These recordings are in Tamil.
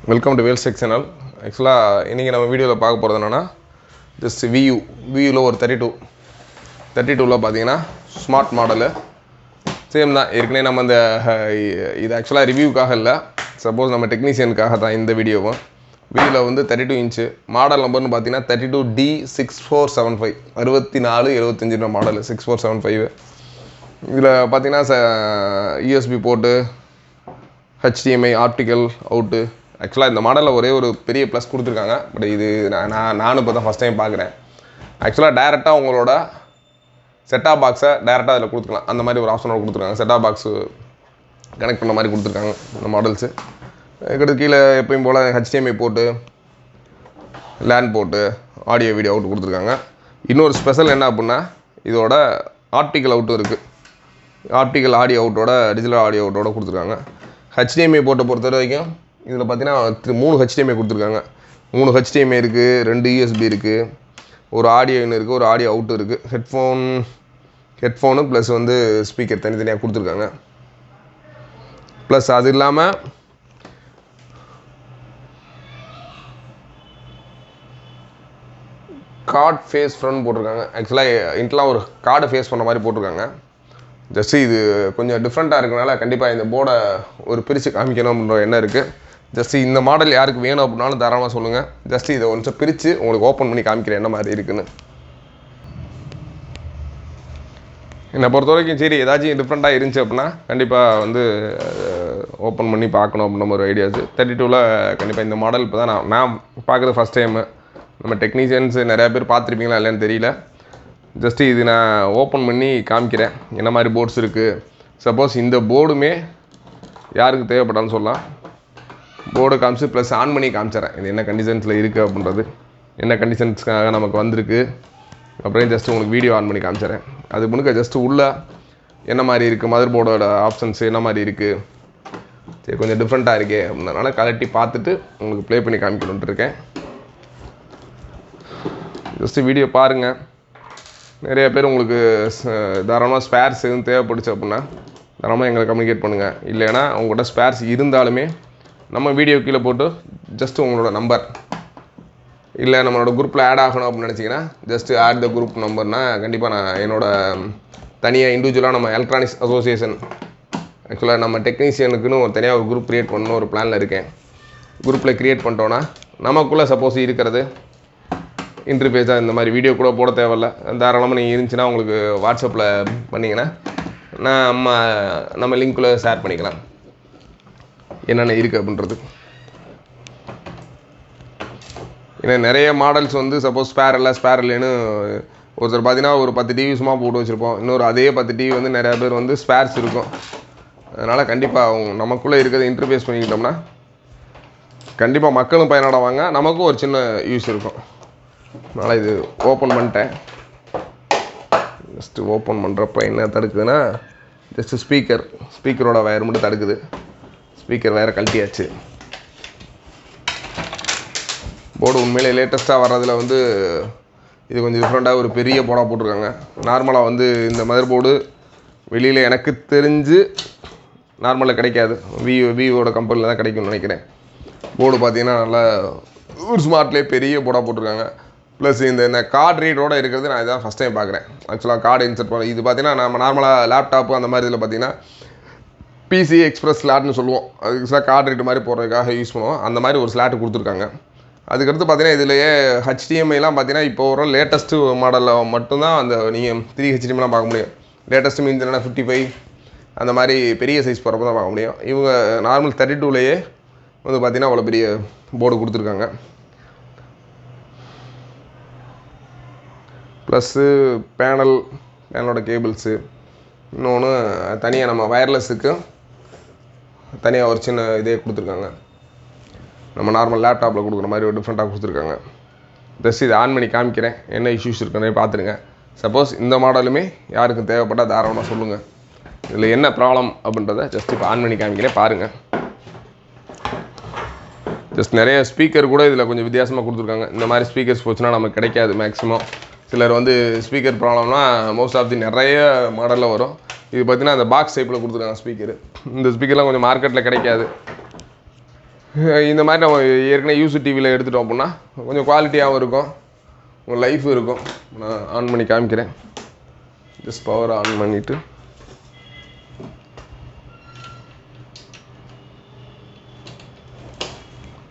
Welcome to வேல்செக் channel. ஆக்சுவலாக இன்றைக்கி நம்ம வீடியோவில் பார்க்க போகிறது என்னென்னா ஜஸ்ட் வியூவில் ஒரு 32ல் பார்த்தீங்கன்னா ஸ்மார்ட் மாடலு சேம் தான். ஏற்கனவே நம்ம இந்த இது ஆக்சுவலாக ரிவ்யூக்காக இல்லை, சப்போஸ் நம்ம டெக்னீஷியனுக்காக தான் இந்த வீடியோவும். வியூவில் வந்து 32 இன்ச்சு மாடல் நம்பர்னு பார்த்தீங்கன்னா 32D6475 6475 மாடல் 6475. இதில் பார்த்தீங்கன்னா USB board, HDMI, optical out. ஆக்சுவலாக இந்த மாடலில் ஒரே ஒரு பெரிய ப்ளஸ் கொடுத்துருக்காங்க. பட் இது நானும் இப்போ தான் ஃபஸ்ட் டைம் பார்க்குறேன். ஆக்சுவலாக டேரெக்டாக உங்களோட செட்டாப் பாக்ஸை டேரெக்டாக அதில் கொடுத்துக்கலாம். அந்த மாதிரி ஒரு ஆப்ஷனோட கொடுத்துருக்காங்க. செட்டாப் பாக்ஸு கனெக்ட் பண்ண மாதிரி கொடுத்துருக்காங்க இந்த மாடல்ஸு. இதுக்கு கீழே எப்பயும் போல் HDMI போட்டு, லேண்ட் போட்டு, ஆடியோ வீடியோ அவுட்டு கொடுத்துருக்காங்க. இன்னொரு ஸ்பெஷல் என்ன அப்படின்னா இதோட ஆப்டிக்கல் அவுட்டும் இருக்குது. ஆப்டிக்கல் ஆடியோ அவுட்டோட டிஜிட்டல் ஆடியோ அவுட்டோட கொடுத்துருக்காங்க. HDMI போட்டை பொறுத்த வரைக்கும் இதில் பார்த்தீங்கன்னா 3 HDMI கொடுத்துருக்காங்க. 3 HDMI இருக்குது, 2 USB இருக்குது, ஒரு ஆடியோ இன் இருக்குது, ஒரு ஆடியோ அவுட்டு இருக்குது. ஹெட்ஃபோனு ப்ளஸ் வந்து ஸ்பீக்கர் தனித்தனியாக கொடுத்துருக்காங்க. ப்ளஸ் அது இல்லாமல் கார்டு ஃபேஸ் ஃப்ரண்ட் போட்டிருக்காங்க. ஆக்சுவலாக இன்ட்லாம் ஒரு கார்டு ஃபேஸ் பண்ண மாதிரி போட்டிருக்காங்க. ஜஸ்ட்டு இது கொஞ்சம் டிஃப்ரெண்ட்டாக இருக்கனால கண்டிப்பாக இந்த போர்டை ஒரு பிரித்து காமிக்கணும் அப்படின்ற எண்ணம் இருக்குது. ஜஸ்ட்டு இந்த மாடல் யாருக்கு வேணும் அப்படின்னாலும் தாராளமாக சொல்லுங்கள். ஜஸ்ட்டு இதை கொஞ்சம் பிரித்து உங்களுக்கு ஓப்பன் பண்ணி காமிக்கிறேன் என்ன மாதிரி இருக்குன்னு. என்னை பொறுத்த வரைக்கும் சரி ஏதாச்சும் டிஃப்ரெண்ட்டாக இருந்துச்சு அப்படின்னா கண்டிப்பாக வந்து ஓப்பன் பண்ணி பார்க்கணும் அப்படின்ற ஒரு ஐடியாஸு. 32ல் கண்டிப்பாக இந்த மாடல் இப்போ தான் நான் பார்க்குறது ஃபஸ்ட் டைமு. நம்ம டெக்னீஷியன்ஸ் நிறையா பேர் பார்த்துருப்பீங்களா இல்லைன்னு தெரியல. ஜஸ்ட்டு இது நான் ஓப்பன் பண்ணி காமிக்கிறேன் என்ன மாதிரி போர்ட்ஸ் இருக்குது. சப்போஸ் இந்த போர்டுமே யாருக்கு தேவைப்பட்டாலும் சொல்லலாம். போர்டு காமிச்சு ப்ளஸ் ஆன் பண்ணி காமிச்சிட்றேன் இது என்ன கண்டிஷன்ஸில் இருக்குது அப்படின்றது, என்ன கண்டிஷன்ஸ்க்காக நமக்கு வந்திருக்கு அப்புறம் ஜஸ்ட்டு உங்களுக்கு வீடியோ ஆன் பண்ணி காமிச்சிட்றேன். அது முழுக்க ஜஸ்ட்டு உள்ளே என்ன மாதிரி இருக்குது, மதர் போர்டோட ஆப்ஷன்ஸ் என்ன மாதிரி இருக்குது, சரி கொஞ்சம் டிஃப்ரெண்ட்டாக இருக்கே அப்படின்றனால கலட்டி பார்த்துட்டு உங்களுக்கு ப்ளே பண்ணி காமிக்கணுன்ட்டு இருக்கேன். ஜஸ்ட்டு வீடியோ பாருங்கள். நிறைய பேர் உங்களுக்கு தாராளமாக ஸ்பேர்ஸ் எதுவும் தேவைப்படுச்சு அப்படின்னா தாராளமாக எங்களை கம்யூனிகேட் பண்ணுங்கள். இல்லைன்னா உங்கள்கிட்ட ஸ்பேர்ஸ் இருந்தாலுமே நம்ம வீடியோ கீழே போட்டு ஜஸ்ட்டு உங்களோட நம்பர் இல்லை நம்மளோட குரூப்பில் ஆட் ஆகணும் அப்படின்னு நினச்சிங்கன்னா ஜஸ்ட்டு ஆட் த குரூப் நம்பர்னால் கண்டிப்பாக நான் என்னோடய தனியாக இண்டிவிஜுவலாக நம்ம எலக்ட்ரானிக்ஸ் அசோசியேஷன் ஆக்சுவலாக நம்ம டெக்னீஷியனுக்குன்னு ஒரு தனியாக ஒரு குரூப் க்ரியேட் பண்ணணும் ஒரு பிளானில் இருக்கேன். குரூப்பில் க்ரியேட் பண்ணிட்டோன்னா நமக்குள்ளே சப்போஸ் இருக்கிறது இன்டர்ஃபேஸாக இந்த மாதிரி வீடியோ கூட போட தேவையில்ல. தாராளமாக நீங்கள் இருந்துச்சுன்னா உங்களுக்கு வாட்ஸ்அப்பில் பண்ணிங்கன்னா நம்ம லிங்க்குள்ளே ஷேர் பண்ணிக்கலாம் என்னென்ன இருக்குது அப்படின்றது. ஏன்னா நிறைய மாடல்ஸ் வந்து சப்போஸ் ஸ்பேர் இல்லைன்னு ஒருத்தர் பார்த்தீங்கன்னா ஒரு 10 டிவி சும்மா போட்டு வச்சுருப்போம். இன்னொரு அதே 10 டிவி வந்து நிறையா பேர் வந்து ஸ்பேர்ஸ் இருக்கும். அதனால் கண்டிப்பாக அவங்க நமக்குள்ளே இருக்கிறத இன்டர்ஃபேஸ் பண்ணிக்கிட்டோம்னா கண்டிப்பாக மக்களும் பயனடைவாங்க, நமக்கும் ஒரு சின்ன யூஸ் இருக்கும். அதனால் இது ஓப்பன் பண்ணிட்டேன். ஜஸ்ட்டு ஓப்பன் பண்ணுறப்ப என்ன தடுக்குதுன்னா ஜஸ்ட்டு ஸ்பீக்கரோட வயர் மட்டும் தடுக்குது. ஸ்பீக்கர் வேறு கழட்டியாச்சு. போர்டு உண்மையிலே லேட்டஸ்ட்டாக வர்றதில் வந்து இது கொஞ்சம் டிஃப்ரெண்ட்டாக ஒரு பெரிய போர்டாக போட்டிருக்காங்க. நார்மலாக வந்து இந்த மதர் போர்டு வெளியில் எனக்கு தெரிஞ்சு நார்மலாக கிடைக்காது. விவோட கம்பெனியில் தான் கிடைக்கும்னு நினைக்கிறேன். போர்டு பார்த்தீங்கன்னா நல்லா ஒரு ஸ்மார்ட்லேயே பெரிய போர்டாக போட்டிருக்காங்க. ப்ளஸ் இந்த கார்டு ரீடரோடு இருக்கிறது நான் இதான் ஃபஸ்ட் டைம் பார்க்குறேன். ஆக்சுவலாக கார்டு இன்சர்ட் பண்ண இது பார்த்தீங்கன்னா நம்ம நார்மலாக லேப்டாப்பு அந்த மாதிரி இதில் பார்த்தீங்கன்னா பிசி எக்ஸ்பிரஸ் ஸ்லாட்னு சொல்லுவோம். அதுக்கு கார்டு ரீட் மாதிரி போடுறதுக்காக யூஸ் பண்ணுவோம். அந்த மாதிரி ஒரு ஸ்லாட்டு கொடுத்துருக்காங்க. அதுக்கடுத்து பார்த்தீங்கன்னா இதிலேயே HDMIலாம் பார்த்தீங்கன்னா இப்போ ஒரு லேட்டஸ்ட்டு மாடலில் மட்டும்தான் அந்த நீங்கள் 3 HDMIலாம் பார்க்க முடியும். லேட்டஸ்ட்டு மீன்ஸ் என்னென்னா 55 அந்த மாதிரி பெரிய சைஸ் போகிறப்ப தான் பார்க்க முடியும். இவங்க நார்மல் 32லேயே வந்து பார்த்தீங்கன்னா அவ்வளோ பெரிய போர்டு கொடுத்துருக்காங்க. ப்ளஸ்ஸு பேனலோட கேபிள்ஸு, இன்னொன்று தனியாக நம்ம வயர்லெஸுக்கு தனியாக ஒரு சின்ன இதே கொடுத்துருக்காங்க. நம்ம நார்மல் லேப்டாப்பில் கொடுக்குற மாதிரி ஒரு டிஃப்ரெண்ட்டாக கொடுத்துருக்காங்க. ஜஸ்ட் இதை ஆன் பண்ணி காமிக்கிறேன் என்ன இஷ்யூஸ் இருக்குன்னு பார்த்துருங்க. சப்போஸ் இந்த மாடலுமே யாருக்கும் தேவைப்பட்டால் தாராளமாக சொல்லுங்கள். இதில் என்ன ப்ராப்ளம் அப்படின்றத ஜஸ்ட் இப்போ ஆன் பண்ணி காமிக்கிறேன் பாருங்கள். ஜஸ்ட் நிறைய ஸ்பீக்கர் கூட இதில் கொஞ்சம் வித்தியாசமாக கொடுத்துருக்காங்க. இந்த மாதிரி ஸ்பீக்கர்ஸ் போச்சுன்னா நமக்கு கிடைக்காது மேக்ஸிமம். சிலர் வந்து ஸ்பீக்கர் ப்ராப்ளம்னா மோஸ்ட் ஆஃப் தி நிறைய மாடலில் வரும். இது பார்த்திங்கன்னா அந்த பாக்ஸ் டைப்பில் கொடுத்துருக்காங்க ஸ்பீக்கரு. இந்த ஸ்பீக்கர்லாம் கொஞ்சம் மார்க்கெட்டில் கிடைக்காது. இந்த மாதிரி நம்ம ஏற்கனவே யூஸ் டிவியில் எடுத்துட்டோம் அப்படின்னா கொஞ்சம் குவாலிட்டியாகவும் இருக்கும், உங்கள் லைஃப் இருக்கும். நான் ஆன் பண்ணி காமிக்கிறேன். ஜஸ்ட் பவர் ஆன் பண்ணிவிட்டு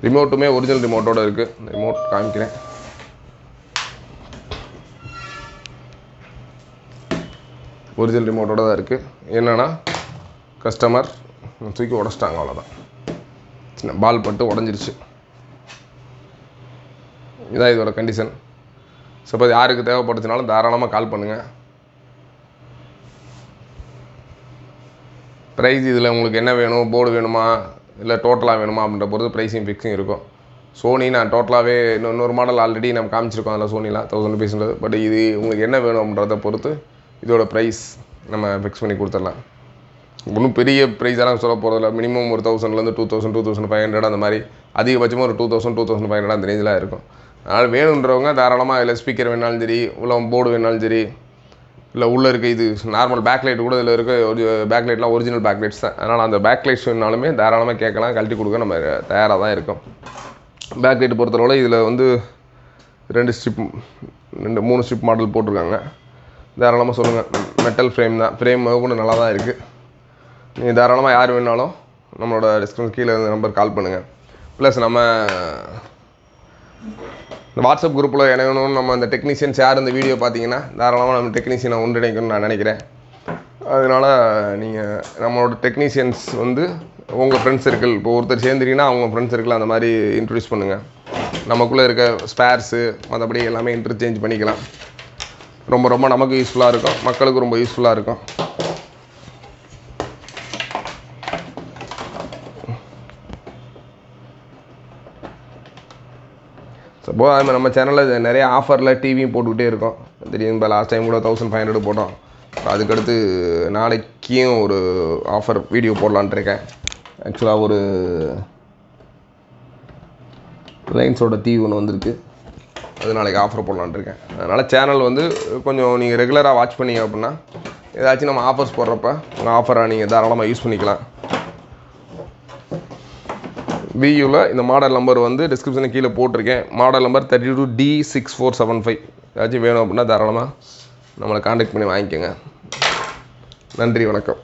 ரிமோட்டுமே ஒரிஜினல் ரிமோட்டோடு இருக்குது. இந்த ரிமோட் காமிக்கிறேன். ஒரிஜினல் ரிமோட்டோட தான் இருக்குது. என்னென்னா கஸ்டமர் தூக்கி உடச்சிட்டாங்க, அவ்வளோதான். சின்ன பால் பட்டு உடஞ்சிருச்சு. இதான் இதோட கண்டிஷன். சப்போஸ் யாருக்கு தேவைப்படுச்சுனாலும் தாராளமாக கால் பண்ணுங்கள். ப்ரைஸ் இதில் உங்களுக்கு என்ன வேணும், போர்டு வேணுமா இல்லை டோட்டலாக வேணுமா அப்படின்ற பொறுத்து ப்ரைஸிங் ஃபிக்ஸிங் இருக்கும். சோனி நான் டோட்டலாகவே இன்னொரு மாடல் ஆல்ரெடி நம்ம காமிச்சிருக்கோம், அதில் சோனிலாம் 1000 rupeesன்றது. பட் இது உங்களுக்கு என்ன வேணும் அப்படின்றத பொறுத்து இதோட ப்ரைஸ் நம்ம ஃபிக்ஸ் பண்ணி கொடுத்துடலாம். ஒன்றும் பெரிய ப்ரைஸெல்லாம் சொல்ல போகிறதில்ல. மினிமம் ஒரு 1000லேருந்து 2000, 2500 அந்த மாதிரி, அதிகபட்சமாக ஒரு 2000, 2500 அந்த ரேஞ்செலாம் இருக்கும். அதனால் வேணுன்றவங்க தாராளமாக இதில் ஸ்பீக்கர் வேணாலும் சரி, உள்ள போர்டு வேணாலும் சரி, இல்லை உள்ளே இருக்க இது நார்மல் பேக்லைட் கூட இதில் இருக்க ஒரு பேக்லைட்லாம் ஒரிஜினல் பேக்லைட்ஸ் தான். அதனால் அந்த பேக்லைட்ஸ் வேணாலுமே தாராளமாக கேட்கலாம், கழட்டி கொடுக்க நம்ம தயாராக தான் இருக்கோம். பேக்லைட் பொறுத்தளவில் இதில் வந்து 3 ஸ்ட்ரிப் மாடல் போட்டிருக்காங்க. தாராளமாக சொல்லுங்கள். மெட்டல் ஃப்ரேம் தான், ஃப்ரேம் கூட நல்லா தான் இருக்குது. நீங்கள் தாராளமாக யார் வேணாலும் நம்மளோட டிஸ்கிரிப்ஷன் கீழே இருந்த நம்பர் கால் பண்ணுங்கள். ப்ளஸ் நம்ம இந்த வாட்ஸ்அப் குரூப்பில் இணையணும்னு நம்ம இந்த டெக்னீஷியன்ஸ் யார் இந்த வீடியோ பார்த்தீங்கன்னா தாராளமாக நம்ம டெக்னீஷியனை ஒன்றிணைக்கணும்னு நான் நினைக்கிறேன். அதனால் நீங்கள் நம்மளோட டெக்னீஷியன்ஸ் வந்து உங்கள் ஃப்ரெண்ட்ஸ் சர்க்கிள், இப்போ ஒருத்தர் சேர்ந்துட்டீங்கன்னா அவங்க ஃப்ரெண்ட்ஸ் சர்க்கிள் அந்த மாதிரி இன்ட்ரடியூஸ் பண்ணுங்கள். நமக்குள்ளே இருக்க ஸ்பேர்ஸு மற்றபடி எல்லாமே இன்டர்சேஞ்ச் பண்ணிக்கலாம். ரொம்ப நமக்கு யூஸ்ஃபுல்லாக இருக்கும், மக்களுக்கு ரொம்ப யூஸ்ஃபுல்லாக இருக்கும். சப்போஸ் அதுமாதிரி நம்ம சேனலில் நிறைய ஆஃபரில் டிவியும் போட்டுக்கிட்டே இருக்கோம். தெரியும், இப்போ லாஸ்ட் டைம் கூட 1500 போட்டோம். அதுக்கடுத்து நாளைக்கும் ஒரு ஆஃபர் வீடியோ போடலான்ட்டு இருக்கேன். ஆக்சுவலாக ஒரு ரிலையன்ஸோட டிவி ஒன்று வந்திருக்கு, அது நாளைக்கு ஆஃபர் போடலான்ட்டு இருக்கேன். அதனால் சேனல் வந்து கொஞ்சம் நீங்கள் ரெகுலராக வாட்ச் பண்ணிங்க அப்படின்னா ஏதாச்சும் நம்ம ஆஃபர்ஸ் போடுறப்ப உங்கள் ஆஃபரை நீங்கள் தாராளமாக யூஸ் பண்ணிக்கலாம். வியூவில் இந்த மாடல் நம்பர் வந்து டிஸ்கிரிப்ஷனுக்கு கீழே போட்டிருக்கேன். Model number 32D6475. ஏதாச்சும் வேணும் அப்படின்னா தாராளமாக நம்மளை கான்டாக்ட் பண்ணி வாங்கிக்கோங்க. நன்றி, வணக்கம்.